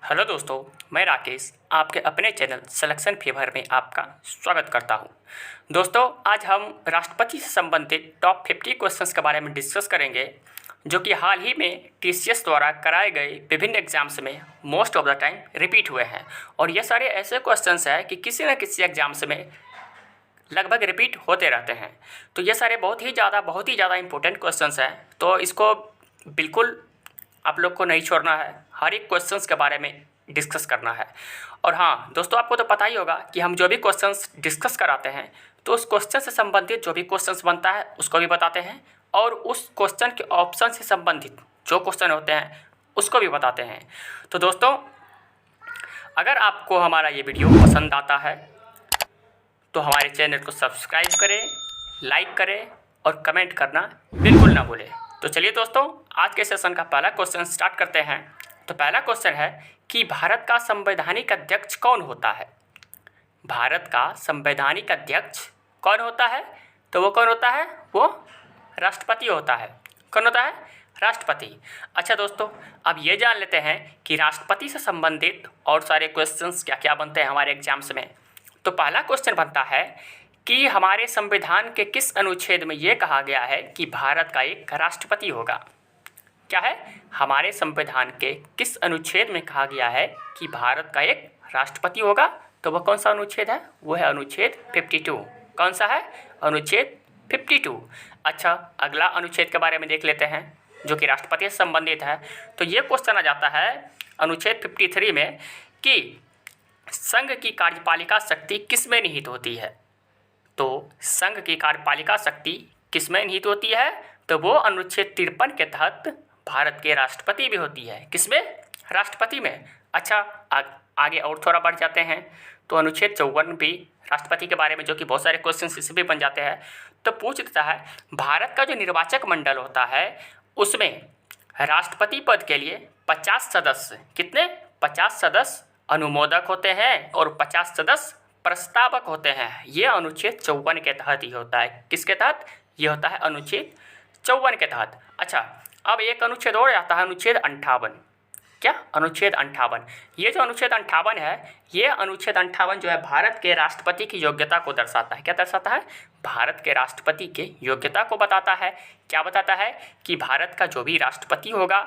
Hello दोस्तों, मैं राकेश आपके अपने चैनल सिलेक्शन फीवर में आपका स्वागत करता हूं। दोस्तों, आज हम राष्ट्रपति से संबंधित टॉप 50 क्वेश्चंस के बारे में डिस्कस करेंगे, जो कि हाल ही में टीसीएस द्वारा कराए गए विभिन्न एग्जाम्स में most of the time repeat हुए हैं। और ये सारे ऐसे क्वेश्चंस हैं कि किसी न किसी एग्जाम्स में लगभग रिपीट होते रहते हैं। तो ये सारे बहुत ही ज़्यादा इंपॉर्टेंट क्वेश्चंस हैं, तो इसको बिल्कुल आप लोग को नहीं छोड़ना है, हर एक क्वेश्चंस के बारे में डिस्कस करना है। और हाँ दोस्तों, आपको तो पता ही होगा कि हम जो भी क्वेश्चंस डिस्कस कराते हैं तो उस क्वेश्चन से संबंधित जो भी क्वेश्चंस बनता है उसको भी बताते हैं, और उस क्वेश्चन के ऑप्शन से संबंधित जो क्वेश्चन होते हैं उसको भी बताते हैं। तो दोस्तों, अगर आपको हमारा ये वीडियो पसंद आता है तो हमारे चैनल को सब्सक्राइब करें, लाइक करें और कमेंट करना बिल्कुल ना भूलें। तो चलिए दोस्तों, आज के सेशन का पहला क्वेश्चन स्टार्ट करते हैं। तो पहला क्वेश्चन है कि भारत का संवैधानिक अध्यक्ष कौन होता है। भारत का संवैधानिक अध्यक्ष कौन होता है? तो वो कौन होता है? वो राष्ट्रपति होता है। कौन होता है? राष्ट्रपति। अच्छा दोस्तों, अब ये जान लेते हैं कि राष्ट्रपति से संबंधित और सारे क्वेश्चंस क्या क्या बनते हैं हमारे एग्जाम्स में। तो पहला क्वेश्चन बनता है कि हमारे संविधान के किस अनुच्छेद में ये कहा गया है कि भारत का एक राष्ट्रपति होगा। क्या है? हमारे संविधान के किस अनुच्छेद में कहा गया है कि भारत का एक राष्ट्रपति होगा? तो वह कौन सा अनुच्छेद है? वो है अनुच्छेद 52। कौन सा है? अनुच्छेद 52। अच्छा, अगला अनुच्छेद के बारे में देख लेते हैं जो कि राष्ट्रपति से संबंधित है। तो ये क्वेश्चन आ जाता है अनुच्छेद 53 में कि संघ की कार्यपालिका शक्ति किस में निहित होती है। तो संघ की कार्यपालिका शक्ति किस में निहित होती है? तो वो अनुच्छेद 53 के तहत भारत के राष्ट्रपति भी होती है। किसमें? राष्ट्रपति में। अच्छा, आगे और थोड़ा बढ़ जाते हैं तो अनुच्छेद 54 भी राष्ट्रपति के बारे में, जो कि बहुत सारे क्वेश्चन इससे भी बन जाते हैं। तो पूछ देता है भारत का जो निर्वाचक मंडल होता है उसमें राष्ट्रपति पद के लिए 50 सदस्य, कितने? 50 सदस्य अनुमोदक होते हैं और 50 सदस्य प्रस्तावक होते हैं। ये अनुच्छेद 54 के तहत ही होता है। किसके तहत? ये होता है अनुच्छेद 54 के तहत। अच्छा, अब एक अनुच्छेद और आता है, अनुच्छेद 58। क्या? अनुच्छेद 58। ये जो अनुच्छेद 58 है, ये अनुच्छेद 58 जो है भारत के राष्ट्रपति की योग्यता को दर्शाता है। क्या दर्शाता है? भारत के राष्ट्रपति के योग्यता को बताता है। क्या बताता है? कि भारत का जो भी राष्ट्रपति होगा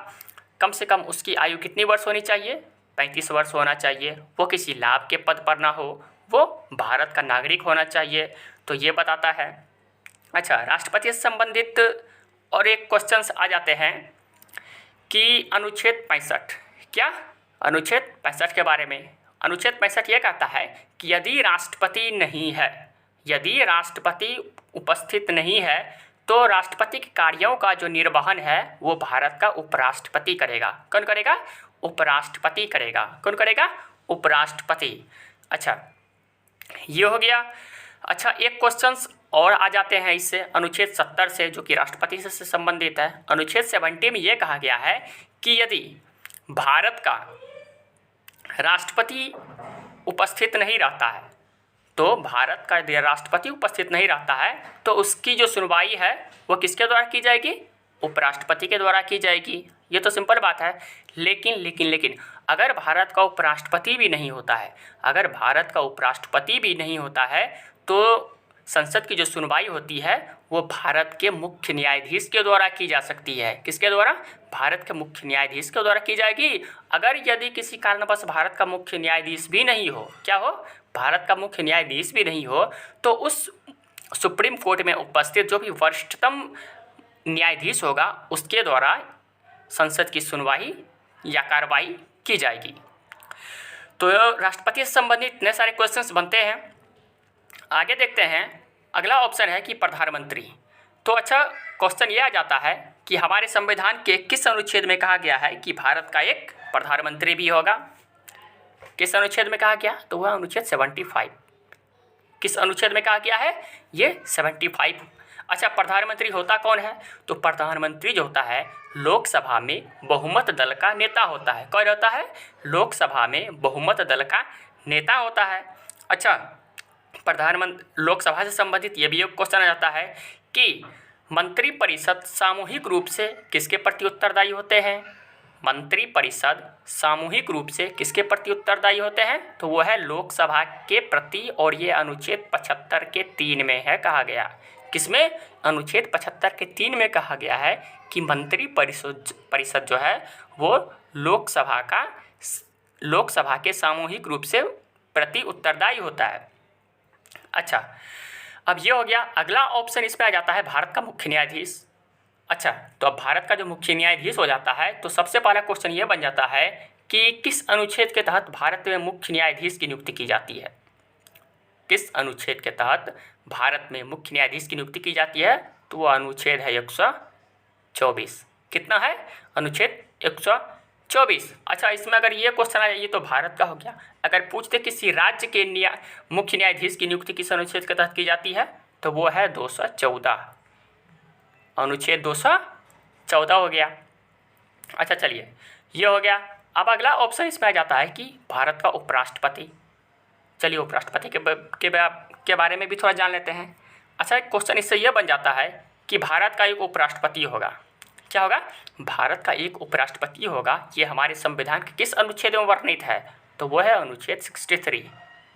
कम से कम उसकी आयु कितनी वर्ष होनी चाहिए? 35 वर्ष होना चाहिए। वो किसी लाभ के पद पर ना हो, वो भारत का नागरिक होना चाहिए। तो ये बताता है। अच्छा, राष्ट्रपति से संबंधित और एक क्वेश्चंस आ जाते हैं कि अनुच्छेद 65। क्या? अनुच्छेद 65 के बारे में। अनुच्छेद 65 ये कहता है कि यदि राष्ट्रपति नहीं है, यदि राष्ट्रपति उपस्थित नहीं है तो राष्ट्रपति के कार्यों का जो निर्वहन है वो भारत का उपराष्ट्रपति करेगा। कौन करेगा? उपराष्ट्रपति करेगा। कौन करेगा? उपराष्ट्रपति। अच्छा, ये हो गया। अच्छा, एक क्वेश्चंस और आ जाते हैं इससे, अनुच्छेद 70 से, जो कि राष्ट्रपति से संबंधित है। अनुच्छेद 70 में ये कहा गया है कि यदि भारत का राष्ट्रपति उपस्थित नहीं रहता है, तो भारत का यदि राष्ट्रपति उपस्थित नहीं रहता है तो उसकी जो सुनवाई है वो किसके द्वारा की जाएगी? उपराष्ट्रपति के द्वारा की जाएगी। ये तो सिंपल बात है। लेकिन अगर भारत का उपराष्ट्रपति भी नहीं होता है, अगर भारत का उपराष्ट्रपति भी नहीं होता है तो संसद की जो सुनवाई होती है वो भारत के मुख्य न्यायाधीश के द्वारा की जा सकती है। किसके द्वारा? भारत के मुख्य न्यायाधीश के द्वारा की जाएगी। अगर यदि किसी कारणवश भारत का मुख्य न्यायाधीश भी नहीं हो, क्या हो? भारत का मुख्य न्यायाधीश भी नहीं हो, तो उस सुप्रीम कोर्ट में उपस्थित जो भी वरिष्ठतम न्यायाधीश होगा उसके द्वारा संसद की सुनवाई या कार्रवाई की जाएगी। तो राष्ट्रपति से संबंधित इतने सारे क्वेश्चंस बनते हैं। आगे देखते हैं, अगला ऑप्शन है कि प्रधानमंत्री। तो अच्छा, क्वेश्चन ये आ जाता है कि हमारे संविधान के किस अनुच्छेद में कहा गया है कि भारत का एक प्रधानमंत्री भी होगा। किस अनुच्छेद में कहा गया? तो वह अनुच्छेद 75। किस अनुच्छेद में कहा गया है? ये 75। अच्छा, प्रधानमंत्री होता कौन है? तो प्रधानमंत्री जो होता है लोकसभा में बहुमत दल का नेता होता है। कौन होता है? लोकसभा में बहुमत दल का नेता होता है। अच्छा, प्रधानमंत्री लोकसभा से संबंधित ये भी एक क्वेश्चन आ जाता है कि मंत्रिपरिषद सामूहिक रूप से किसके प्रति उत्तरदायी होते हैं? मंत्रिपरिषद सामूहिक रूप से किसके प्रति उत्तरदायी होते हैं? तो वो है लोकसभा के प्रति, और ये अनुच्छेद 75 के 3 में है कहा गया। किसमें? अनुच्छेद 75 के 3 में कहा गया है कि मंत्रिपरिषद जो है वो लोकसभा के सामूहिक रूप से प्रति उत्तरदायी होता है। अच्छा, अब ये हो गया। अगला ऑप्शन इसमें आ जाता है भारत का मुख्य न्यायाधीश। अच्छा, तो अब भारत का जो मुख्य न्यायाधीश हो जाता है तो सबसे पहला क्वेश्चन ये बन जाता है कि किस अनुच्छेद के तहत भारत में मुख्य न्यायाधीश की नियुक्ति की जाती है? किस अनुच्छेद के तहत भारत में मुख्य न्यायाधीश की नियुक्ति की जाती है? तो वो अनुच्छेद है 124। कितना है? अनुच्छेद 124। अच्छा, इसमें अगर ये क्वेश्चन आ जाए, ये तो भारत का हो गया। अगर पूछते किसी राज्य के मुख्य न्यायाधीश की नियुक्ति किस अनुच्छेद के तहत की जाती है? तो वो है 214, अनुच्छेद 214 हो गया। अच्छा चलिए, ये हो गया। अब अगला ऑप्शन इसमें आ जाता है कि भारत का उपराष्ट्रपति। चलिए उपराष्ट्रपति के बारे में भी थोड़ा जान लेते हैं। अच्छा, एक क्वेश्चन इससे यह बन जाता है कि भारत का एक उपराष्ट्रपति होगा। क्या होगा? भारत का एक उपराष्ट्रपति होगा। ये हमारे संविधान के किस अनुच्छेद में वर्णित है? तो वो है अनुच्छेद 63।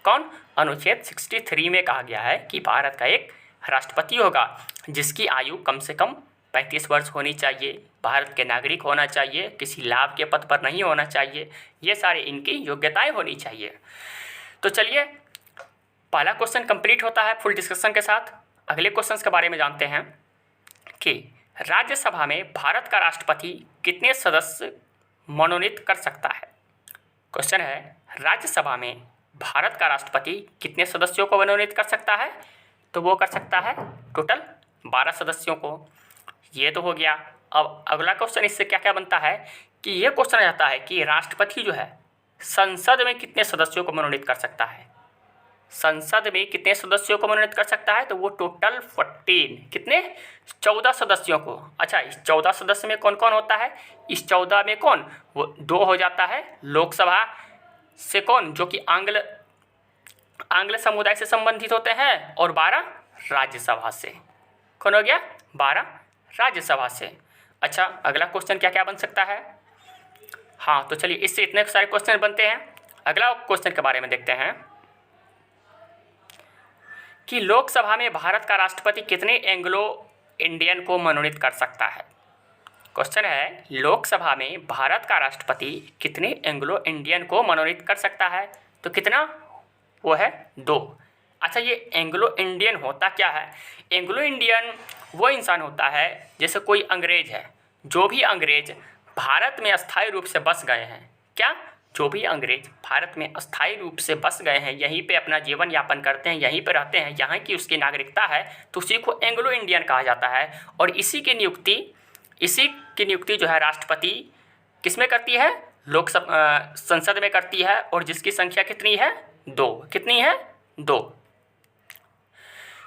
कौन? अनुच्छेद 63 में कहा गया है कि भारत का एक राष्ट्रपति होगा जिसकी आयु कम से कम 35 वर्ष होनी चाहिए, भारत के नागरिक होना चाहिए, किसी लाभ के पद पर नहीं होना चाहिए, ये सारे इनकी योग्यताएं होनी चाहिए। तो चलिए, पहला क्वेश्चन कंप्लीट होता है फुल डिस्कशन के साथ। अगले क्वेश्चन के बारे में जानते हैं कि राज्यसभा में भारत का राष्ट्रपति कितने सदस्य मनोनीत कर सकता है? क्वेश्चन है, राज्यसभा में भारत का राष्ट्रपति कितने सदस्यों को मनोनीत कर सकता है? तो वो कर सकता है टोटल 12 सदस्यों को। ये तो हो गया। अब अगला क्वेश्चन इससे क्या क्या बनता है कि ये क्वेश्चन आ जाता है कि राष्ट्रपति जो है संसद में कितने सदस्यों को मनोनीत कर सकता है? संसद में कितने सदस्यों को मनोनीत कर सकता है? तो वो टोटल 14, कितने? 14 सदस्यों को। अच्छा, इस 14 सदस्य में कौन कौन होता है? इस 14 में कौन? वो 2 हो जाता है लोकसभा से, कौन? जो कि आंग्ल समुदाय से संबंधित होते हैं, और 12 राज्यसभा से। कौन हो गया? 12 राज्यसभा से। अच्छा, अगला क्वेश्चन क्या क्या बन सकता है? हाँ, तो चलिए, इससे इतने सारे क्वेश्चन बनते हैं। अगला क्वेश्चन के बारे में देखते हैं कि लोकसभा में भारत का राष्ट्रपति कितने एंग्लो इंडियन को मनोनीत कर सकता है? क्वेश्चन है, लोकसभा में भारत का राष्ट्रपति कितने एंग्लो इंडियन को मनोनीत कर सकता है? तो कितना? वो है 2। अच्छा, ये एंग्लो इंडियन होता क्या है? एंग्लो इंडियन वो इंसान होता है जैसे कोई अंग्रेज है, जो भी अंग्रेज भारत में अस्थायी रूप से बस गए हैं। क्या? जो भी अंग्रेज भारत में अस्थायी रूप से बस गए हैं, यहीं पे अपना जीवन यापन करते हैं, यहीं पे रहते हैं, यहाँ की उसकी नागरिकता है, तो उसी को एंग्लो इंडियन कहा जाता है। और इसी की नियुक्ति जो है राष्ट्रपति किस में करती है? लोकसभा संसद में करती है, और जिसकी संख्या कितनी है? 2। कितनी है? 2।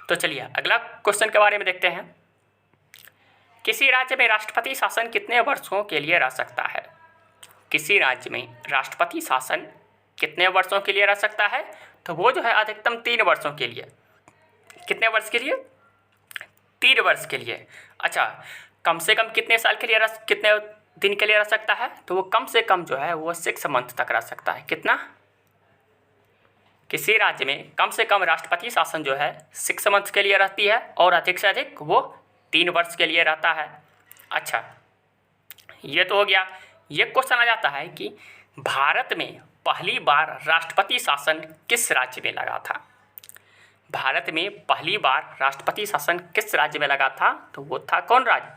तो चलिए, अगला क्वेश्चन के बारे में देखते हैं। किसी राज्य में राष्ट्रपति शासन कितने वर्षों के लिए रह सकता है? किसी राज्य में राष्ट्रपति शासन कितने वर्षों के लिए रह सकता है? तो वो जो है अधिकतम 3 वर्षों के लिए। कितने वर्ष के लिए? 3 वर्ष के लिए। अच्छा, कम से कम कितने साल के लिए कितने दिन के लिए रह सकता है? तो वो कम से कम जो है वो 6 मंथ तक रह सकता है। कितना? किसी राज्य में कम से कम राष्ट्रपति शासन जो है 6 मंथ के लिए रहती है, और अधिक से अधिक वो 3 वर्ष के लिए रहता है। अच्छा, ये तो हो गया। ये क्वेश्चन आ जाता है कि भारत में पहली बार राष्ट्रपति शासन किस राज्य में लगा था? भारत में पहली बार राष्ट्रपति शासन किस राज्य में लगा था? तो वो था कौन राज्य?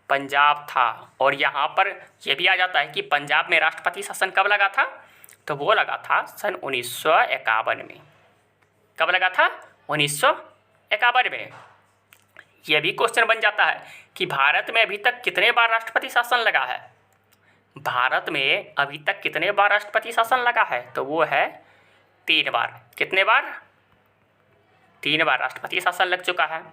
पंजाब था। और यहाँ पर यह भी आ जाता है कि पंजाब में राष्ट्रपति शासन कब लगा था? तो वो लगा था सन 1951 में। कब लगा था? 1951 में। यह भी क्वेश्चन बन जाता है कि भारत में अभी तक कितने बार राष्ट्रपति शासन लगा है? भारत में अभी तक कितने बार राष्ट्रपति शासन लगा है? तो वो है 3 बार। कितने बार? 3 बार राष्ट्रपति शासन लग चुका है।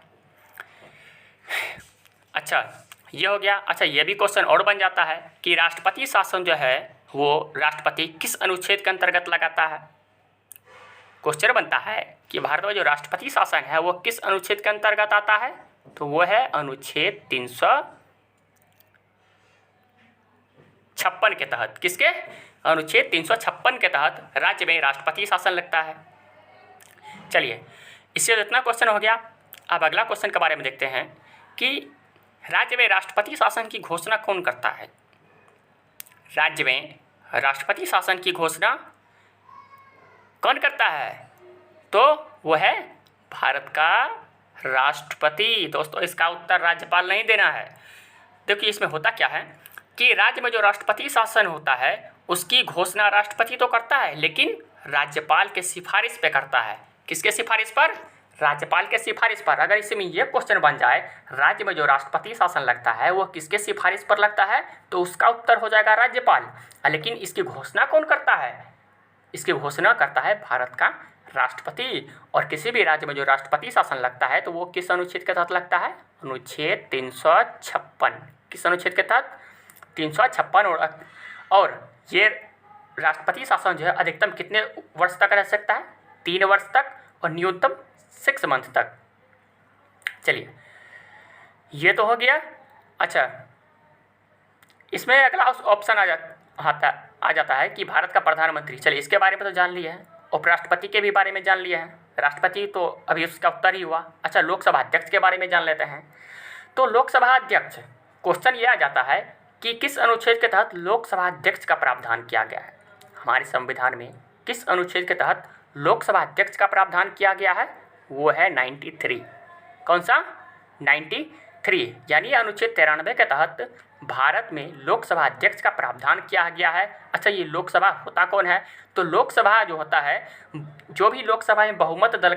अच्छा, ये हो गया। अच्छा, ये भी क्वेश्चन और बन जाता है कि राष्ट्रपति शासन जो है वो राष्ट्रपति किस अनुच्छेद के अंतर्गत लगाता है? क्वेश्चन बनता है कि भारत में जो राष्ट्रपति शासन है वो किस अनुच्छेद के अंतर्गत आता है? तो वो है अनुच्छेद 356 के तहत, किसके? अनुच्छेद 356 के तहत राज्य में राष्ट्रपति शासन लगता है। चलिए, इससे इतना क्वेश्चन हो गया। अब अगला क्वेश्चन के बारे में देखते हैं कि राज्य में राष्ट्रपति शासन की घोषणा कौन करता है। राज्य में राष्ट्रपति शासन की घोषणा कौन करता है? तो वो है भारत का राष्ट्रपति। दोस्तों, इसका उत्तर राज्यपाल नहीं देना है। देखिए, इसमें होता क्या है कि राज्य में जो राष्ट्रपति शासन होता है उसकी घोषणा राष्ट्रपति तो करता है, लेकिन राज्यपाल के सिफारिश पे करता है। किसके सिफारिश पर? राज्यपाल के सिफारिश पर। अगर इसमें यह क्वेश्चन बन जाए राज्य में जो राष्ट्रपति शासन लगता है वो किसके सिफारिश पर लगता है, तो उसका उत्तर हो जाएगा राज्यपाल। लेकिन इसकी घोषणा कौन करता है? इसकी घोषणा करता है भारत का राष्ट्रपति। और किसी भी राज्य में जो राष्ट्रपति शासन लगता है तो वो किस अनुच्छेद के तहत लगता है? अनुच्छेद 356। किस अनुच्छेद के तहत? 356। और ये राष्ट्रपति शासन जो है अधिकतम कितने वर्ष तक रह सकता है? 3 वर्ष तक, और न्यूनतम 6 मंथ तक। चलिए, ये तो हो गया। अच्छा, इसमें अगला ऑप्शन आ जाता है कि भारत का प्रधानमंत्री। चलिए, इसके बारे में तो जान लिया है। उपराष्ट्रपति के भी बारे में जान लिया है। राष्ट्रपति तो अभी उसका उत्तर ही हुआ। अच्छा, लोकसभा अध्यक्ष के बारे में जान लेते हैं। तो लोकसभा अध्यक्ष, क्वेश्चन ये आ जाता है कि किस अनुच्छेद के तहत लोकसभा अध्यक्ष का प्रावधान किया गया है। हमारे संविधान में किस अनुच्छेद के तहत लोकसभा अध्यक्ष का प्रावधान किया गया है? वो है 93। कौन सा? 93, यानी अनुच्छेद 93 के तहत भारत में लोकसभा अध्यक्ष का प्रावधान किया गया है। अच्छा, ये लोकसभा होता कौन है? तो लोकसभा जो होता है, जो भी लोकसभा में बहुमत दल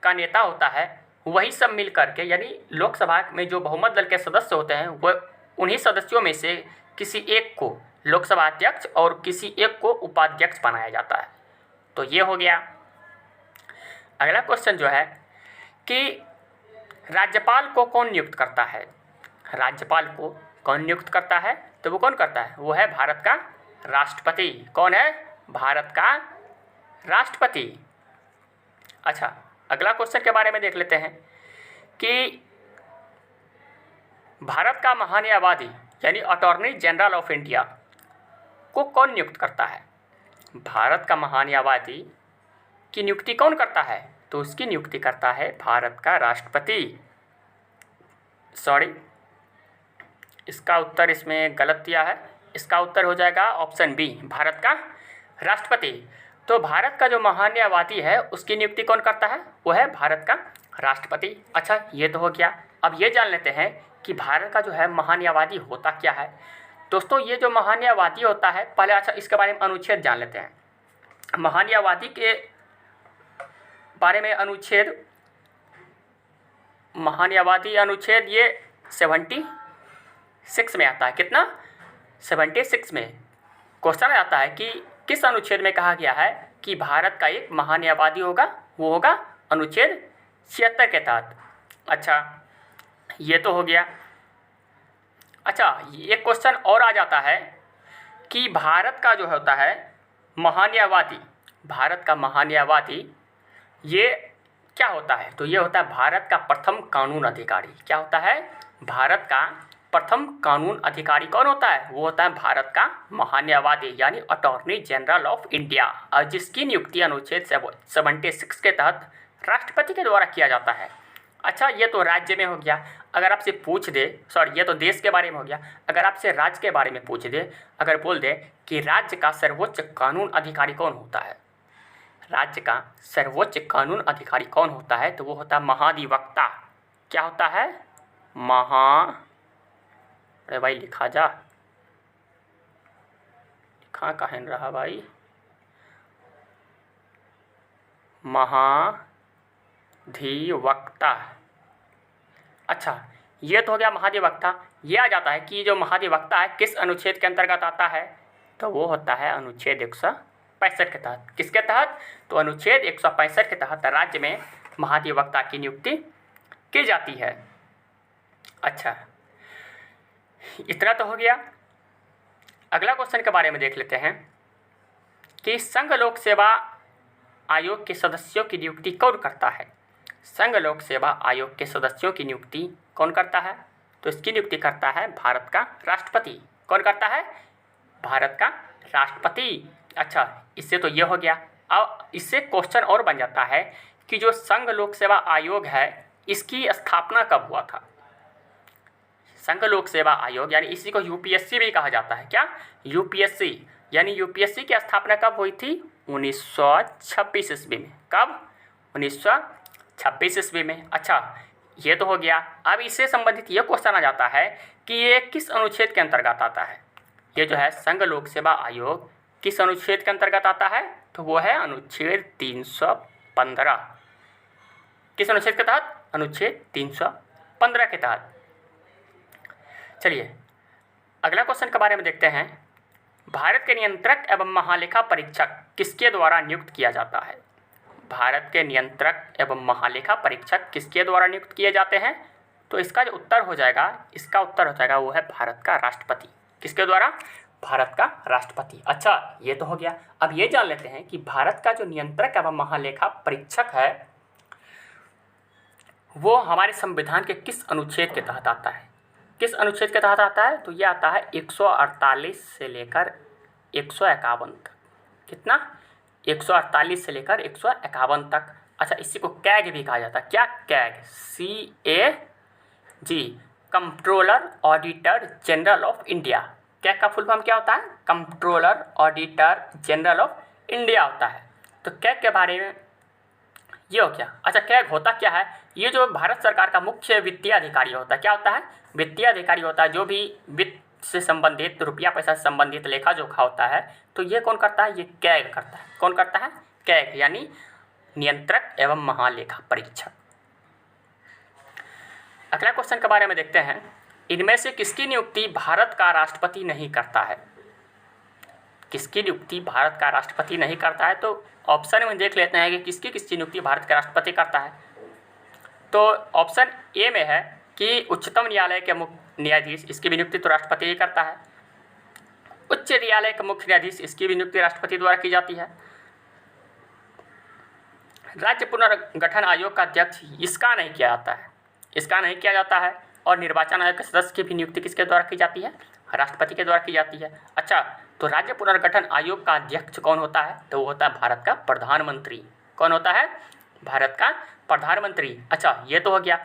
का नेता होता है वही सब मिल करके, यानी लोकसभा में जो बहुमत दल के सदस्य होते हैं वह उन्हीं सदस्यों में से किसी एक को लोकसभा अध्यक्ष और किसी एक को उपाध्यक्ष बनाया जाता है। तो ये हो गया। अगला क्वेश्चन जो है कि राज्यपाल को कौन नियुक्त करता है? राज्यपाल को कौन नियुक्त करता है? तो वो कौन करता है? वो है भारत का राष्ट्रपति। कौन है? भारत का राष्ट्रपति। अच्छा, अगला क्वेश्चन के बारे में देख लेते हैं कि भारत का महान्यायवादी यानी अटॉर्नी जनरल ऑफ इंडिया को कौन नियुक्त करता है? भारत का महान्यायवादी की नियुक्ति कौन करता है? तो उसकी नियुक्ति करता है भारत का राष्ट्रपति। सॉरी, इसका उत्तर इसमें गलत दिया है। इसका उत्तर हो जाएगा ऑप्शन बी, भारत का राष्ट्रपति। तो भारत का जो महान्यायवादी है उसकी नियुक्ति कौन करता है? वो है भारत का राष्ट्रपति। अच्छा, ये तो हो गया। अब ये जान लेते हैं कि भारत का जो है महान्यायवादी होता क्या है। दोस्तों, ये जो महान्यायवादी होता है, पहले अच्छा इसके बारे में अनुच्छेद जान लेते हैं। महान्यायवादी के बारे में महान्यायवादी अनुच्छेद ये 76 में आता है। कितना? 76 में क्वेश्चन आता है कि किस अनुच्छेद में कहा गया है कि भारत का एक महान्यायवादी होगा? वो होगा अनुच्छेद 76 के तहत। अच्छा, ये तो हो गया। अच्छा, एक क्वेश्चन और आ जाता है कि भारत का जो होता है महान्यायवादी, भारत का महान्यायवादी ये क्या होता है? तो ये होता है भारत का प्रथम कानून अधिकारी। क्या होता है? भारत का प्रथम कानून अधिकारी कौन होता है? वो होता है भारत का महान्यायवादी यानी अटॉर्नी जनरल ऑफ इंडिया, और जिसकी नियुक्ति अनुच्छेद 76 के तहत राष्ट्रपति के द्वारा किया जाता है। अच्छा, ये तो राज्य में हो गया। अगर आपसे पूछ दे, सॉरी ये तो देश के बारे में हो गया। अगर आपसे राज्य के बारे में पूछ दे, अगर बोल दे कि राज्य का सर्वोच्च कानून अधिकारी कौन होता है, राज्य का सर्वोच्च कानून अधिकारी कौन होता है, तो वो होता है महाधिवक्ता। क्या होता है? अरे भाई लिखा जा, लिखा कहाँ रहा भाई? महाधिवक्ता। अच्छा, ये तो हो गया महाधिवक्ता। ये आ जाता है कि जो महाधिवक्ता है किस अनुच्छेद के अंतर्गत आता है, तो वो होता है अनुच्छेद 165 के तहत। किसके तहत? तो अनुच्छेद 165 के तहत राज्य में महाधिवक्ता की नियुक्ति की जाती है। अच्छा, इतना तो हो गया। अगला क्वेश्चन के बारे में देख लेते हैं कि संघ लोक सेवा आयोग के सदस्यों की नियुक्ति कौन करता है? संघ लोक सेवा आयोग के सदस्यों की नियुक्ति कौन करता है? तो इसकी नियुक्ति करता है भारत का राष्ट्रपति। कौन करता है? भारत का राष्ट्रपति। अच्छा, इससे तो ये हो गया। अब इससे क्वेश्चन और बन जाता है कि जो संघ लोक सेवा आयोग है इसकी स्थापना कब हुआ था? संघ लोक सेवा आयोग यानी इसी को यूपीएससी भी कहा जाता है। क्या? यूपीएससी। यानी यूपीएससी की स्थापना कब हुई थी? 1926 ईस्वी में। कब? 1926 ईस्वी में। अच्छा, ये तो हो गया। अब इससे संबंधित ये क्वेश्चन आ जाता है कि ये किस अनुच्छेद के अंतर्गत आता है? ये जो है संघ लोक सेवा आयोग किस अनुच्छेद के अंतर्गत आता है? तो वो है अनुच्छेद 315। किस अनुच्छेद के तहत? अनुच्छेद 315 के तहत। चलिए अगला क्वेश्चन के बारे में देखते हैं। भारत के नियंत्रक एवं महालेखा परीक्षक किसके द्वारा नियुक्त किया जाता है? भारत के नियंत्रक एवं महालेखा परीक्षक किसके द्वारा नियुक्त किए जाते हैं? तो इसका जो उत्तर हो जाएगा, इसका उत्तर हो जाएगा वो है भारत का राष्ट्रपति। किसके द्वारा? भारत का राष्ट्रपति। अच्छा, ये तो हो गया। अब ये जान लेते हैं कि भारत का जो नियंत्रक एवं महालेखा परीक्षक है वो हमारे संविधान के किस अनुच्छेद के तहत आता है? किस अनुच्छेद के तहत आता है? तो ये आता है 148 से लेकर 151 तक। कितना? 148 से लेकर 151 तक। अच्छा, इसी को कैग भी कहा जाता है। क्या? CAG, CAG, controller auditor general of India. CAG का फुल फॉर्म क्या होता है? Controller auditor general of India होता है। तो कैग के बारे में ये हो गया। अच्छा, कैग होता क्या है? ये जो भारत सरकार का मुख्य वित्तीय अधिकारी होता है। क्या होता है? वित्तीय अधिकारी होता है। जो भी वित्त से संबंधित, रुपया पैसा से संबंधित लेखा जोखा होता है, तो ये कौन करता है? ये कैग करता है। कौन करता है? कैग, यानी नियंत्रक एवं महालेखा परीक्षक। अगला क्वेश्चन के बारे में देखते हैं। इनमें से किसकी नियुक्ति भारत का राष्ट्रपति नहीं करता है? किसकी नियुक्ति भारत का राष्ट्रपति नहीं करता है? तो ऑप्शन में देख लेते हैं कि किसकी नियुक्ति भारत का राष्ट्रपति करता है। तो ऑप्शन ए में है कि उच्चतम न्यायालय के मुख्य न्यायाधीश, इसकी भी नियुक्ति तो राष्ट्रपति ही करता है। उच्च न्यायालय के मुख्य न्यायाधीश, इसकी भी नियुक्ति राष्ट्रपति द्वारा की जाती है। राज्य पुनर्गठन आयोग का अध्यक्ष, इसका नहीं किया जाता है। इसका नहीं किया जाता है। और निर्वाचन आयोग के सदस्य की भी नियुक्ति किसके द्वारा की जाती है? राष्ट्रपति के द्वारा की जाती है। अच्छा, तो राज्य पुनर्गठन आयोग का अध्यक्ष कौन होता है? तो वो होता है भारत का प्रधानमंत्री। कौन होता है? भारत का प्रधानमंत्री। अच्छा, ये तो हो गया।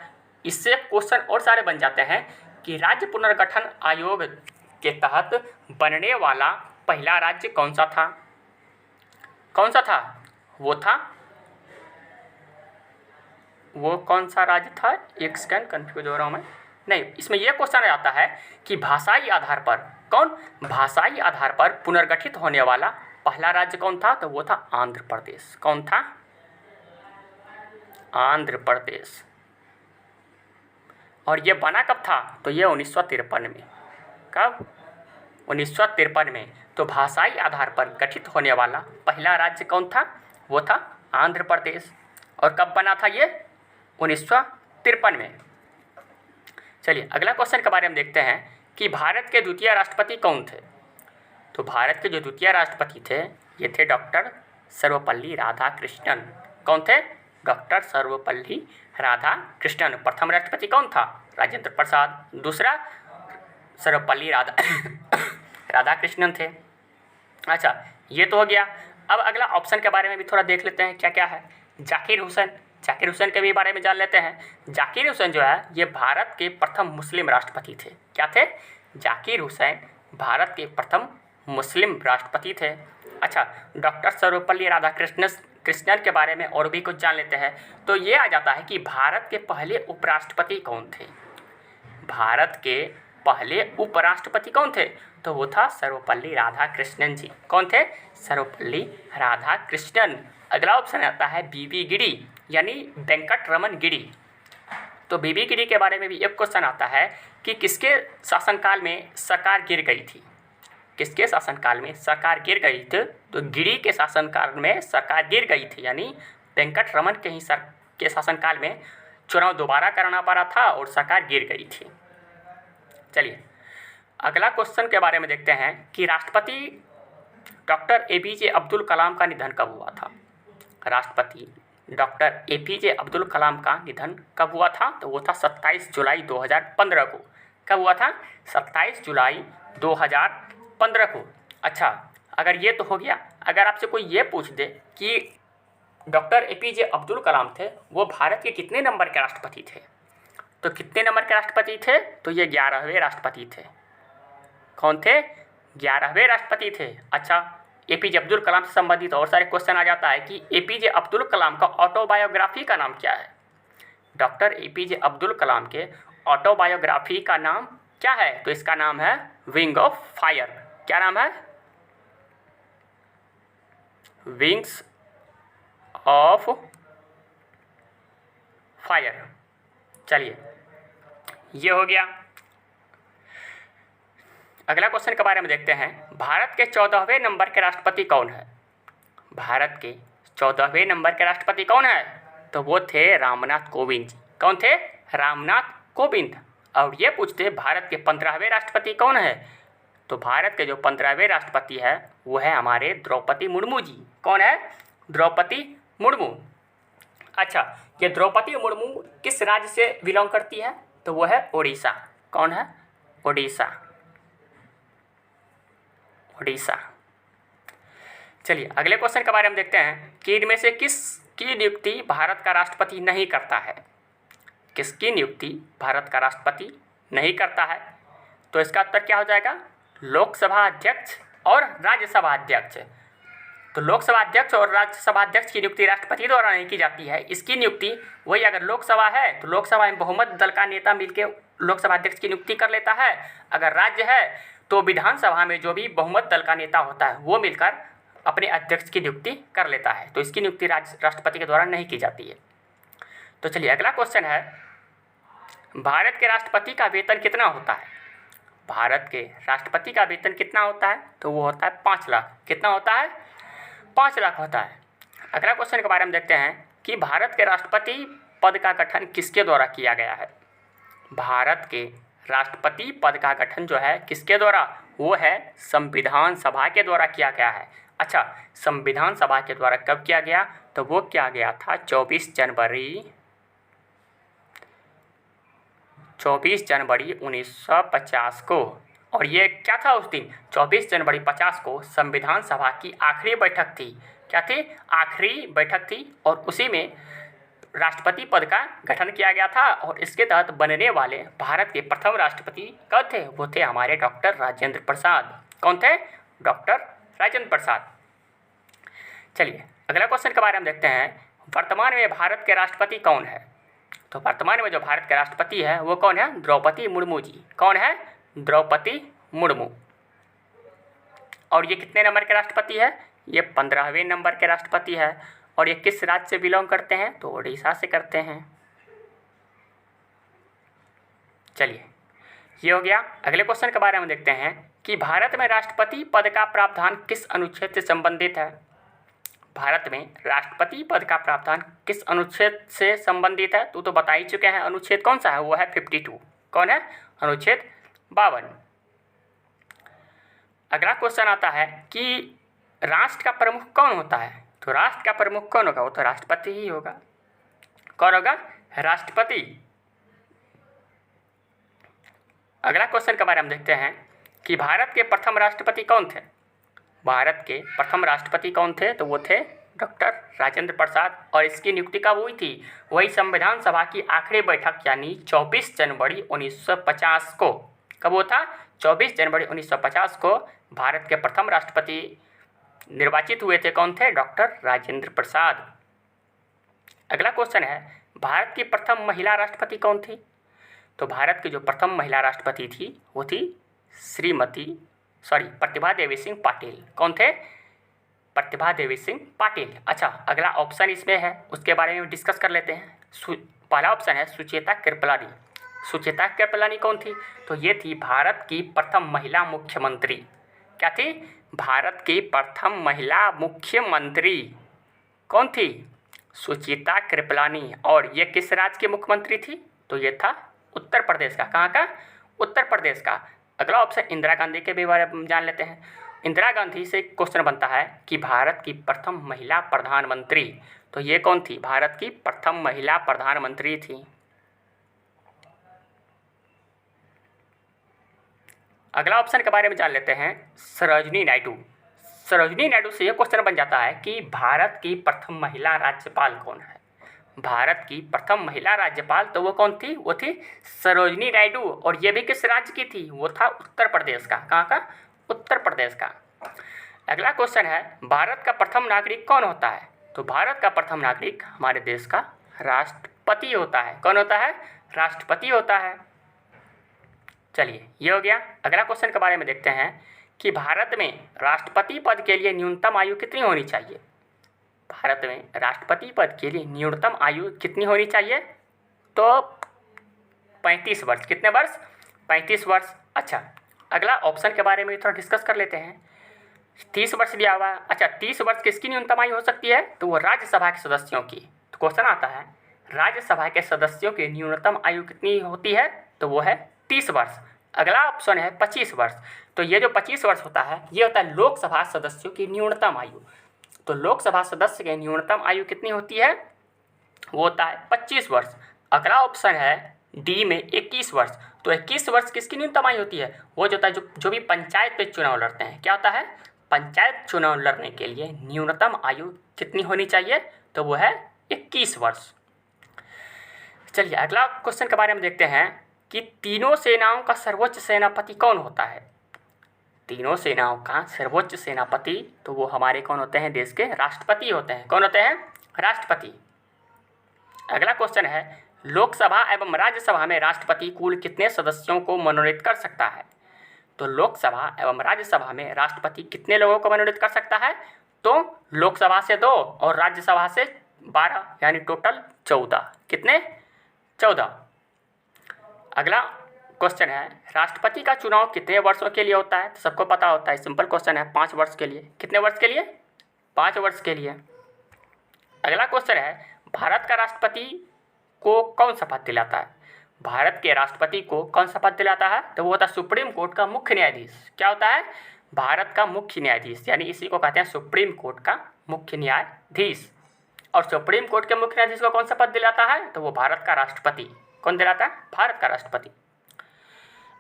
इससे क्वेश्चन और सारे बन जाते हैं कि राज्य पुनर्गठन आयोग के तहत बनने वाला पहला राज्य कौन सा था? कौन सा था? वो कौन सा राज्य था? एक सेकंड, कंफ्यूज हो रहा हूँ मैं। नहीं, इसमें यह क्वेश्चन आ जाता है कि भाषाई आधार पर कौन? भाषाई आधार पर पुनर्गठित होने वाला पहला राज्य कौन था? तो वो था आंध्र प्रदेश। कौन था? आंध्र प्रदेश। और ये बना कब था? तो ये 1953 में। कब? 1953 में। तो भाषाई आधार पर गठित होने वाला पहला राज्य कौन था? वो था आंध्र प्रदेश। और कब बना था ये? 1953 में। चलिए अगला क्वेश्चन के बारे में देखते हैं कि भारत के द्वितीय राष्ट्रपति कौन थे? तो भारत के जो द्वितीय राष्ट्रपति थे ये थे डॉक्टर सर्वपल्ली राधाकृष्णन। कौन थे? डॉक्टर सर्वपल्ली राधाकृष्णन। प्रथम राष्ट्रपति कौन था? राजेंद्र प्रसाद। दूसरा सर्वपल्ली राधाकृष्णन थे। अच्छा, ये तो हो गया। अब अगला ऑप्शन के बारे में भी थोड़ा देख लेते हैं क्या क्या है। जाकिर हुसैन, जाकिर हुसैन के भी बारे में जान लेते हैं। जाकिर हुसैन जो है ये भारत के प्रथम मुस्लिम राष्ट्रपति थे। क्या थे? जाकिर हुसैन भारत के प्रथम मुस्लिम राष्ट्रपति थे। अच्छा, डॉक्टर सर्वपल्ली राधाकृष्णन के बारे में और भी कुछ जान लेते हैं। तो ये आ जाता है कि भारत के पहले उपराष्ट्रपति कौन थे? भारत के पहले उपराष्ट्रपति कौन थे? तो वो था सर्वपल्ली राधाकृष्णन जी। कौन थे? सर्वपल्ली राधाकृष्णन। अगला ऑप्शन आता है बीबी गिरी, यानी वेंकट रमन गिरी। तो बीबी गिरी के बारे में भी एक क्वेश्चन आता है कि किसके शासनकाल में सरकार गिर गई थी? किसके शासनकाल में सरकार गिर गई थी? तो गिरी के शासनकाल में सरकार गिर गई थी, यानी वेंकट रमन के ही के शासनकाल में चुनाव दोबारा करना पड़ा था और सरकार गिर गई थी। चलिए अगला क्वेश्चन के बारे में देखते हैं कि राष्ट्रपति डॉक्टर APJ अब्दुल कलाम का निधन कब हुआ था? राष्ट्रपति डॉक्टर APJ अब्दुल कलाम का निधन कब हुआ था? तो वो था 27 जुलाई 2015 को। कब हुआ था? 27 जुलाई 2015 को। अच्छा, अगर ये तो हो गया, अगर आपसे कोई ये पूछ दे कि डॉक्टर एपीजे अब्दुल कलाम थे, वो भारत के कितने नंबर के राष्ट्रपति थे, तो कितने नंबर के राष्ट्रपति थे? तो ये 11वें राष्ट्रपति थे। कौन थे? 11वें राष्ट्रपति थे। अच्छा, एपीजे अब्दुल कलाम से संबंधित और सारे क्वेश्चन आ जाता है कि एपीजे अब्दुल कलाम का ऑटोबायोग्राफी का नाम क्या है? डॉक्टर एपीजे अब्दुल कलाम के ऑटोबायोग्राफी का नाम क्या है? तो इसका नाम है विंग ऑफ फायर। क्या नाम है? Wings of fire. चलिए, ये हो गया। अगला क्वेश्चन के बारे में देखते हैं। भारत के 14वें नंबर के राष्ट्रपति कौन है? भारत के 14वें नंबर के राष्ट्रपति कौन है? तो वो थे रामनाथ कोविंद जी। कौन थे? रामनाथ कोविंद। और ये पूछते भारत के 15वें राष्ट्रपति कौन है? तो भारत के जो 15वें राष्ट्रपति है वो है हमारे द्रौपदी मुर्मू जी। कौन है? द्रौपदी मुर्मू। अच्छा, ये द्रौपदी मुर्मू किस राज्य से बिलोंग करती है? तो वो है उड़ीसा। कौन है? उड़ीसा। उड़ीसा। चलिए, अगले क्वेश्चन के बारे में देखते हैं कि इनमें से किसकी नियुक्ति भारत का राष्ट्रपति नहीं करता है? किसकी नियुक्ति भारत का राष्ट्रपति नहीं करता है? तो इसका उत्तर क्या हो जाएगा? लोकसभा अध्यक्ष और राज्यसभा अध्यक्ष। तो लोकसभा अध्यक्ष और राज्यसभा अध्यक्ष की नियुक्ति राष्ट्रपति द्वारा नहीं की जाती है। इसकी नियुक्ति वही, अगर लोकसभा है तो लोकसभा में बहुमत दल का नेता मिलकर लोकसभा अध्यक्ष की नियुक्ति कर लेता है। अगर राज्य है तो विधानसभा में जो भी बहुमत दल का नेता होता है वो मिलकर अपने अध्यक्ष की नियुक्ति कर लेता है। तो इसकी नियुक्ति राष्ट्रपति के द्वारा नहीं की जाती है। तो चलिए, अगला क्वेश्चन है, भारत के राष्ट्रपति का वेतन कितना होता है? भारत के राष्ट्रपति का वेतन कितना होता है? तो वो होता है 5 लाख। कितना होता है? 5 लाख होता है। अगला क्वेश्चन के बारे में देखते हैं कि भारत के राष्ट्रपति पद का गठन किसके द्वारा किया गया है? भारत के राष्ट्रपति पद का गठन जो है किसके द्वारा? वो है संविधान सभा के द्वारा किया गया है। अच्छा, संविधान सभा के द्वारा कब किया गया? तो वो किया गया था 24 जनवरी 1950 को। और ये क्या था उस दिन? 24 जनवरी 50 को संविधान सभा की आखिरी बैठक थी। क्या थी? आखिरी बैठक थी। और उसी में राष्ट्रपति पद का गठन किया गया था। और इसके तहत बनने वाले भारत के प्रथम राष्ट्रपति कौन थे? वो थे हमारे डॉक्टर राजेंद्र प्रसाद। कौन थे? डॉक्टर राजेंद्र प्रसाद। चलिए, अगला क्वेश्चन के बारे में देखते हैं, वर्तमान में भारत के राष्ट्रपति कौन है? तो वर्तमान में जो भारत के राष्ट्रपति है वो कौन है? द्रौपदी मुर्मू जी। कौन है? द्रौपदी मुर्मू। और ये कितने नंबर के राष्ट्रपति है? ये 15वें नंबर के राष्ट्रपति है। और ये किस राज्य से बिलोंग करते हैं? तो उड़ीसा से करते हैं। चलिए, ये हो गया। अगले क्वेश्चन के बारे में देखते हैं कि भारत में राष्ट्रपति पद का प्रावधान किस अनुच्छेद से संबंधित है? भारत में राष्ट्रपति पद का प्रावधान किस अनुच्छेद से संबंधित है? तो बता ही चुके हैं। अनुच्छेद कौन सा है? वो है 52। कौन है? अनुच्छेद 52। अगला क्वेश्चन आता है कि राष्ट्र का प्रमुख कौन होता है? तो राष्ट्र का प्रमुख कौन होगा? वो तो राष्ट्रपति ही होगा। कौन होगा? राष्ट्रपति। अगला क्वेश्चन के बारे में देखते हैं कि भारत के प्रथम राष्ट्रपति कौन थे? भारत के प्रथम राष्ट्रपति कौन थे? तो वो थे डॉक्टर राजेंद्र प्रसाद। और इसकी नियुक्ति कब हुई थी? वही संविधान सभा की आखिरी बैठक यानी 24 जनवरी 1950 को। कब वो था? 24 जनवरी 1950 को भारत के प्रथम राष्ट्रपति निर्वाचित हुए थे। कौन थे? डॉक्टर राजेंद्र प्रसाद। अगला क्वेश्चन है, भारत की प्रथम महिला राष्ट्रपति कौन थी? तो भारत की जो प्रथम महिला राष्ट्रपति थी वो थी प्रतिभा देवी सिंह पाटिल। कौन थे? प्रतिभा देवी सिंह पाटिल। अच्छा, अगला ऑप्शन इसमें है, उसके बारे में डिस्कस कर लेते हैं। पहला ऑप्शन है सुचेता कृपलानी। सुचेता कृपलानी कौन थी? तो ये थी भारत की प्रथम महिला मुख्यमंत्री। क्या थी? भारत की प्रथम महिला मुख्यमंत्री कौन थी? सुचेता कृपलानी। और ये किस राज्य की मुख्यमंत्री थी? तो ये था उत्तर प्रदेश का। कहाँ का? उत्तर प्रदेश का। अगला ऑप्शन इंदिरा गांधी के भी बारे में जान लेते हैं। इंदिरा गांधी से क्वेश्चन बनता है कि भारत की प्रथम महिला प्रधानमंत्री, तो ये कौन थी? भारत की प्रथम महिला प्रधानमंत्री थी। अगला ऑप्शन के बारे में जान लेते हैं, सरोजिनी नायडू। सरोजिनी नायडू से ये क्वेश्चन बन जाता है कि भारत की प्रथम महिला राज्यपाल कौन है। भारत की प्रथम महिला राज्यपाल तो वो कौन थी, वो थी सरोजिनी नायडू। और ये भी किस राज्य की थी, वो था उत्तर प्रदेश का। कहाँ का, उत्तर प्रदेश का। अगला क्वेश्चन है, भारत का प्रथम नागरिक कौन होता है। तो भारत का प्रथम नागरिक हमारे देश का राष्ट्रपति होता है। कौन होता है, राष्ट्रपति होता है। चलिए ये हो गया। अगला क्वेश्चन के बारे में देखते हैं कि भारत में राष्ट्रपति पद के लिए न्यूनतम आयु कितनी होनी चाहिए। भारत में राष्ट्रपति पद के लिए न्यूनतम आयु कितनी होनी चाहिए, तो 35 वर्ष। कितने वर्ष, 35 वर्ष। अच्छा, अगला ऑप्शन के बारे में थोड़ा डिस्कस कर लेते हैं। 30 वर्ष दिया हुआ है। अच्छा, 30 वर्ष किसकी न्यूनतम आयु हो सकती है, तो वो राज्यसभा के सदस्यों की। तो क्वेश्चन आता है, राज्यसभा के सदस्यों की न्यूनतम आयु कितनी होती है, तो वो है 30 वर्ष। अगला ऑप्शन है 25 वर्ष। तो ये जो 25 वर्ष होता है, ये होता है लोकसभा सदस्यों की न्यूनतम आयु। तो लोकसभा सदस्य की न्यूनतम आयु कितनी होती है, वो होता है 25 वर्ष। अगला ऑप्शन है डी में 21 वर्ष। तो 21 वर्ष किसकी न्यूनतम आयु होती है, वो जो होता है जो भी पंचायत पे चुनाव लड़ते हैं। क्या होता है, पंचायत चुनाव लड़ने के लिए न्यूनतम आयु कितनी होनी चाहिए, तो वो है 21 वर्ष। चलिए अगला क्वेश्चन के बारे में देखते हैं कि तीनों सेनाओं का सर्वोच्च सेनापति कौन होता है। तीनों सेनाओं का सर्वोच्च सेनापति तो वो हमारे कौन होते हैं, देश के राष्ट्रपति होते हैं। कौन होते हैं, राष्ट्रपति। अगला क्वेश्चन है, लोकसभा एवं राज्यसभा में राष्ट्रपति कुल कितने सदस्यों को मनोनीत कर सकता है। तो लोकसभा एवं राज्यसभा में राष्ट्रपति कितने लोगों को मनोनीत कर सकता है, तो लोकसभा से 2 और राज्यसभा से 12, यानी टोटल 14। कितने, 14। अगला क्वेश्चन है, राष्ट्रपति का चुनाव कितने वर्षों के लिए होता है। तो सबको पता होता है, सिंपल क्वेश्चन है, 5 वर्ष के लिए। कितने वर्ष के लिए, 5 वर्ष के लिए। अगला क्वेश्चन है, भारत का राष्ट्रपति को कौन शपथ दिलाता है। भारत के राष्ट्रपति को कौन शपथ दिलाता है, तो वो होता है सुप्रीम कोर्ट का मुख्य न्यायाधीश। क्या होता है, भारत का मुख्य न्यायाधीश, यानी इसी को कहते हैं सुप्रीम कोर्ट का मुख्य न्यायाधीश। और सुप्रीम कोर्ट के मुख्य न्यायाधीश को कौन शपथ दिलाता है, तो वो भारत का राष्ट्रपति। कौन दिलाता है, भारत का राष्ट्रपति।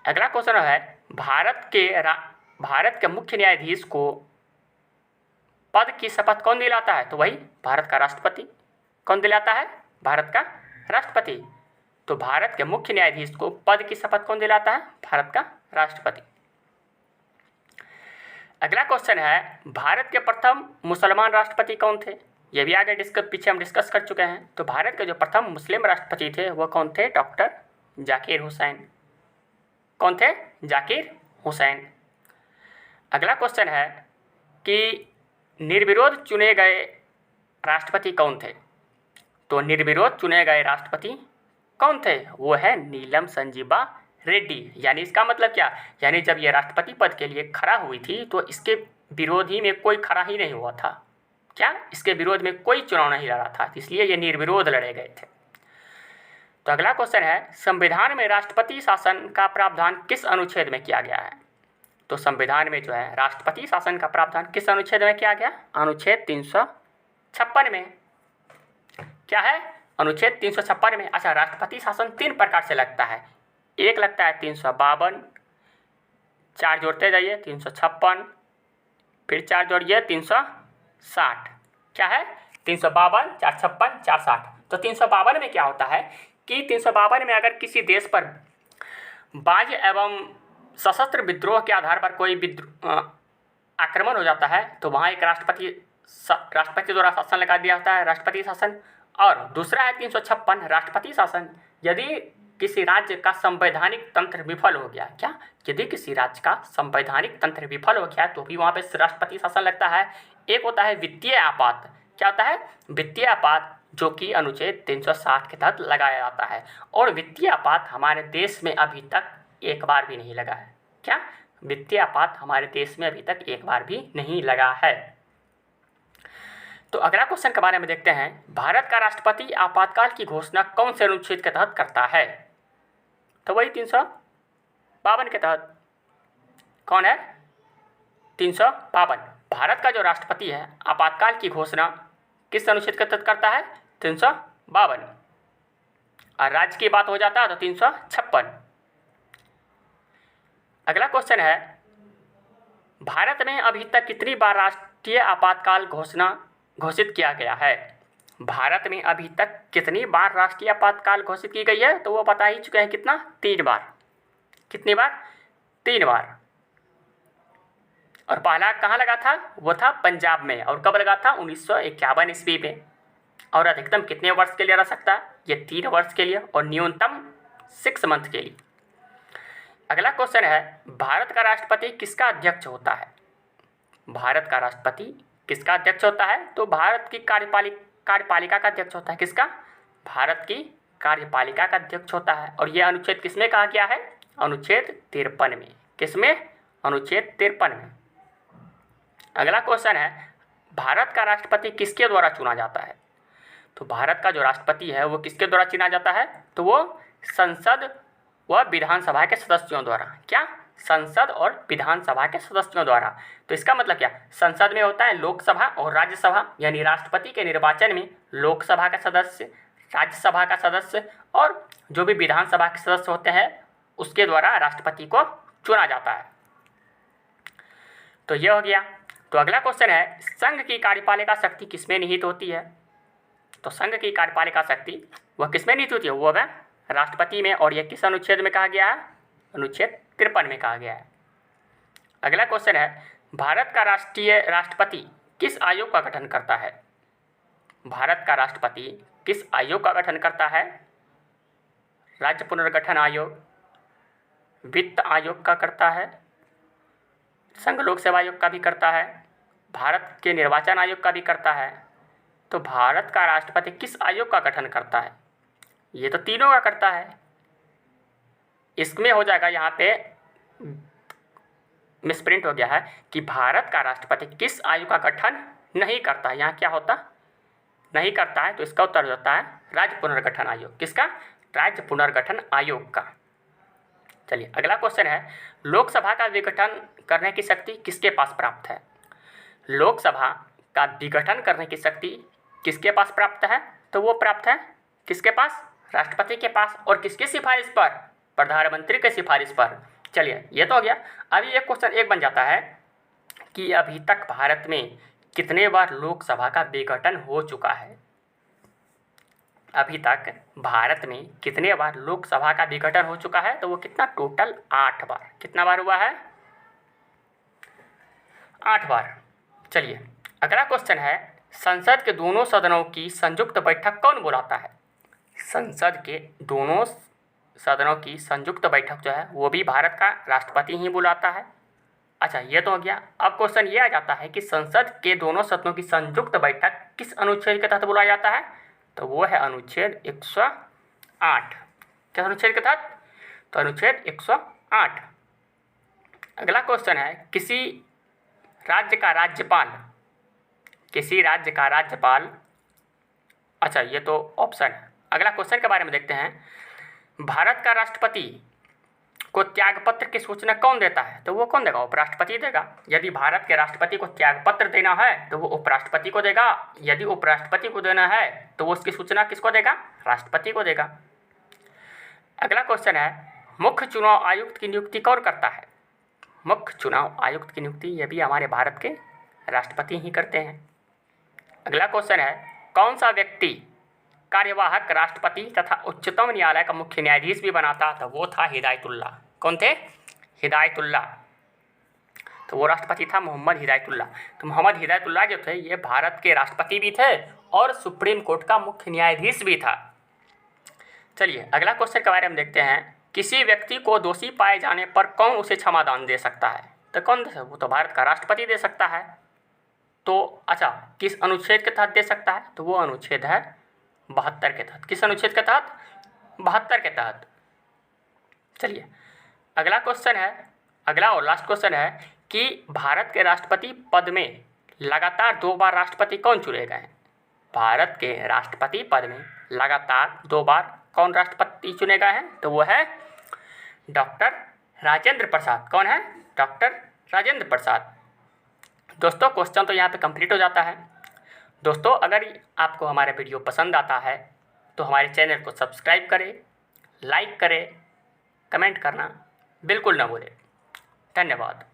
अगला क्वेश्चन है, भारत के मुख्य न्यायाधीश को पद की शपथ कौन दिलाता है, तो वही भारत का राष्ट्रपति। कौन दिलाता है, भारत का राष्ट्रपति। तो भारत के मुख्य न्यायाधीश को पद की शपथ कौन दिलाता है, भारत का राष्ट्रपति। अगला क्वेश्चन है, भारत के प्रथम मुसलमान राष्ट्रपति कौन थे। ये भी आगे पीछे हम डिस्कस कर चुके हैं। तो भारत के जो प्रथम मुस्लिम राष्ट्रपति थे वो कौन थे, डॉक्टर जाकिर हुसैन। कौन थे, जाकिर हुसैन। अगला क्वेश्चन है कि निर्विरोध चुने गए राष्ट्रपति कौन थे। तो निर्विरोध चुने गए राष्ट्रपति कौन थे, वो है नीलम संजीवा रेड्डी। यानी इसका मतलब क्या, यानी जब ये राष्ट्रपति पद के लिए खड़ा हुई थी तो इसके विरोधी में कोई खड़ा ही नहीं हुआ था। क्या, इसके विरोध में कोई चुनाव नहीं लड़ा था, इसलिए ये निर्विरोध लड़े गए थे। तो अगला क्वेश्चन है, संविधान में राष्ट्रपति शासन का प्रावधान किस अनुच्छेद में किया गया है। तो संविधान में जो है राष्ट्रपति शासन का प्रावधान किस अनुच्छेद में किया गया, अनुच्छेद 356 में। क्या है, अनुच्छेद 356 में। अच्छा, राष्ट्रपति शासन 3 प्रकार से लगता है। एक लगता है 352, 4 जोड़ते जाइए 356, फिर 4 जोड़िए 360। क्या है, 352, 456, 460। तो 352 में क्या होता है कि 352 में अगर किसी देश पर बाह्य एवं सशस्त्र विद्रोह के आधार पर कोई आक्रमण हो जाता है तो वहाँ एक राष्ट्रपति द्वारा शासन लगा दिया जाता है, राष्ट्रपति शासन। और दूसरा है 356 राष्ट्रपति शासन। यदि किसी राज्य का संवैधानिक तंत्र विफल हो गया, क्या, यदि किसी राज्य का संवैधानिक तंत्र विफल हो गया तो भी वहाँ पे राष्ट्रपति शासन लगता है। एक होता है वित्तीय आपात। क्या होता है, वित्तीय आपात, जो कि अनुच्छेद 360 के तहत लगाया जाता है। और वित्तीय आपात हमारे देश में अभी तक एक बार भी नहीं लगा है। क्या, वित्तीय आपात हमारे देश में अभी तक एक बार भी नहीं लगा है। तो अगला क्वेश्चन के बारे में देखते हैं, भारत का राष्ट्रपति आपातकाल की घोषणा कौन से अनुच्छेद के तहत करता है। तो वही 352 के तहत। कौन है, 352। भारत का जो राष्ट्रपति है आपातकाल की घोषणा किस अनुच्छेद के तहत करता है, 352। और राज्य की बात हो जाता है तो 356। अगला क्वेश्चन है, भारत में अभी तक कितनी बार राष्ट्रीय आपातकाल घोषित किया गया है? भारत में अभी तक कितनी बार राष्ट्रीय आपातकाल घोषित की गई है? तो वो बता ही चुके हैं, कितना? 3 बार। कितनी बार? 3 बार। और पहला कहाँ लगा था? वो था पंजाब में। और कब लगा था? 1951 ईस्वी में। और अधिकतम कितने वर्ष के लिए रह सकता है? ये 3 वर्ष के लिए, और न्यूनतम 6 मंथ के लिए। अगला क्वेश्चन है, भारत का राष्ट्रपति किसका अध्यक्ष होता है? भारत का राष्ट्रपति किसका अध्यक्ष होता है? तो भारत की कार्यपालिका का अध्यक्ष होता है। किसका? भारत की कार्यपालिका का अध्यक्ष होता है। और यह अनुच्छेद किसमें कहा गया है? अनुच्छेद 53 में। किसमें? अनुच्छेद 53 में। अगला क्वेश्चन है, भारत का राष्ट्रपति किसके द्वारा चुना जाता है? तो भारत का जो राष्ट्रपति है वो किसके द्वारा चुना जाता है? तो वो संसद व विधानसभा के सदस्यों द्वारा। क्या? संसद और विधानसभा के सदस्यों द्वारा। तो इसका मतलब क्या? संसद में होता है लोकसभा और राज्यसभा, यानी राष्ट्रपति के निर्वाचन में लोकसभा का सदस्य, राज्यसभा का सदस्य और जो भी विधानसभा के सदस्य होते हैं उसके द्वारा राष्ट्रपति को चुना जाता है। तो यह हो गया। तो अगला क्वेश्चन है, संघ की कार्यपालिका शक्ति किसमें निहित होती है? तो संघ की कार्यपालिका शक्ति वह किसमें निहित होती है? वो है राष्ट्रपति में। और यह किस अनुच्छेद में कहा गया है? अनुच्छेद 53 में कहा गया है। अगला क्वेश्चन है, भारत का राष्ट्रपति किस आयोग का गठन करता है? भारत का राष्ट्रपति किस आयोग का गठन करता है? राज्य पुनर्गठन आयोग, वित्त आयोग का करता है, संघ लोक सेवा आयोग का भी करता है, भारत के निर्वाचन आयोग का भी करता है। तो भारत का राष्ट्रपति किस आयोग का गठन करता है? ये तो तीनों का करता है। इसमें हो जाएगा, यहाँ पे मिसप्रिंट हो गया है कि भारत का राष्ट्रपति किस आयोग का गठन नहीं करता है। यहाँ क्या होता? नहीं करता है। तो इसका उत्तर होता है राज्य पुनर्गठन आयोग। किसका? राज्य पुनर्गठन आयोग का। चलिए अगला क्वेश्चन है, लोकसभा का विघटन करने की शक्ति किसके पास प्राप्त है? लोकसभा का विघटन करने की शक्ति किसके पास प्राप्त है? तो वो प्राप्त है किसके पास? राष्ट्रपति के पास। और किसकी सिफारिश पर? प्रधानमंत्री के सिफारिश पर। चलिए ये तो हो गया। अभी एक क्वेश्चन एक बन जाता है कि अभी तक भारत में कितने बार लोकसभा का विघटन हो चुका है? अभी तक भारत में कितने बार लोकसभा का विघटन हो चुका है? तो वो कितना? टोटल 8 बार। कितना बार हुआ है? 8 बार। चलिए अगला क्वेश्चन है, संसद के दोनों सदनों की संयुक्त बैठक कौन बुलाता है? संसद के दोनों सदनों की संयुक्त बैठक जो है वो भी भारत का राष्ट्रपति ही बुलाता है। अच्छा ये तो हो गया। अब क्वेश्चन ये आ जाता है कि संसद के दोनों सदनों की संयुक्त बैठक किस अनुच्छेद के तहत बुलाया जाता है? तो वो है अनुच्छेद 108। किस अनुच्छेद के तहत? तो अनुच्छेद 108। अगला क्वेश्चन है, किसी राज्य का राज्यपाल। अच्छा ये तो ऑप्शन है। अगला क्वेश्चन के बारे में देखते हैं, भारत का राष्ट्रपति को त्यागपत्र की सूचना कौन देता है? तो वो कौन देगा? उपराष्ट्रपति देगा। यदि भारत के राष्ट्रपति को त्यागपत्र देना है तो वो उपराष्ट्रपति को देगा। यदि उपराष्ट्रपति को देना है तो वो उसकी सूचना किसको देगा? राष्ट्रपति को देगा। अगला क्वेश्चन है, मुख्य चुनाव आयुक्त की नियुक्ति कौन करता है? मुख्य चुनाव आयुक्त की नियुक्ति ये भी हमारे भारत के राष्ट्रपति ही करते हैं। अगला क्वेश्चन है, कौन सा व्यक्ति कार्यवाहक राष्ट्रपति तथा उच्चतम न्यायालय का मुख्य न्यायाधीश भी बना था? तो वो था हिदायतुल्ला। कौन थे? हिदायतुल्ला। तो वो राष्ट्रपति था मोहम्मद हिदायतुल्ला। तो मोहम्मद हिदायतुल्ला जो थे ये भारत के राष्ट्रपति भी थे और सुप्रीम कोर्ट का मुख्य न्यायाधीश भी था। चलिए अगला क्वेश्चन के बारे में देखते हैं, किसी व्यक्ति को दोषी पाए जाने पर कौन उसे क्षमादान दे सकता है? तो कौन दे सकता है? वो तो भारत का राष्ट्रपति दे सकता है। तो अच्छा किस अनुच्छेद के तहत दे सकता है? तो वो अनुच्छेद है 72 के तहत। किस अनुच्छेद के तहत? 72 के तहत। चलिए अगला क्वेश्चन है, अगला और लास्ट क्वेश्चन है कि भारत के राष्ट्रपति पद में लगातार 2 बार राष्ट्रपति कौन चुने गए? भारत के राष्ट्रपति पद में लगातार 2 बार कौन राष्ट्रपति चुने गए हैं? तो वो है डॉक्टर राजेंद्र प्रसाद। कौन है? डॉक्टर राजेंद्र प्रसाद। दोस्तों क्वेश्चन तो यहाँ पे कंप्लीट हो जाता है। दोस्तों अगर आपको हमारा वीडियो पसंद आता है तो हमारे चैनल को सब्सक्राइब करें, लाइक करें, कमेंट करना बिल्कुल ना भूलें। धन्यवाद।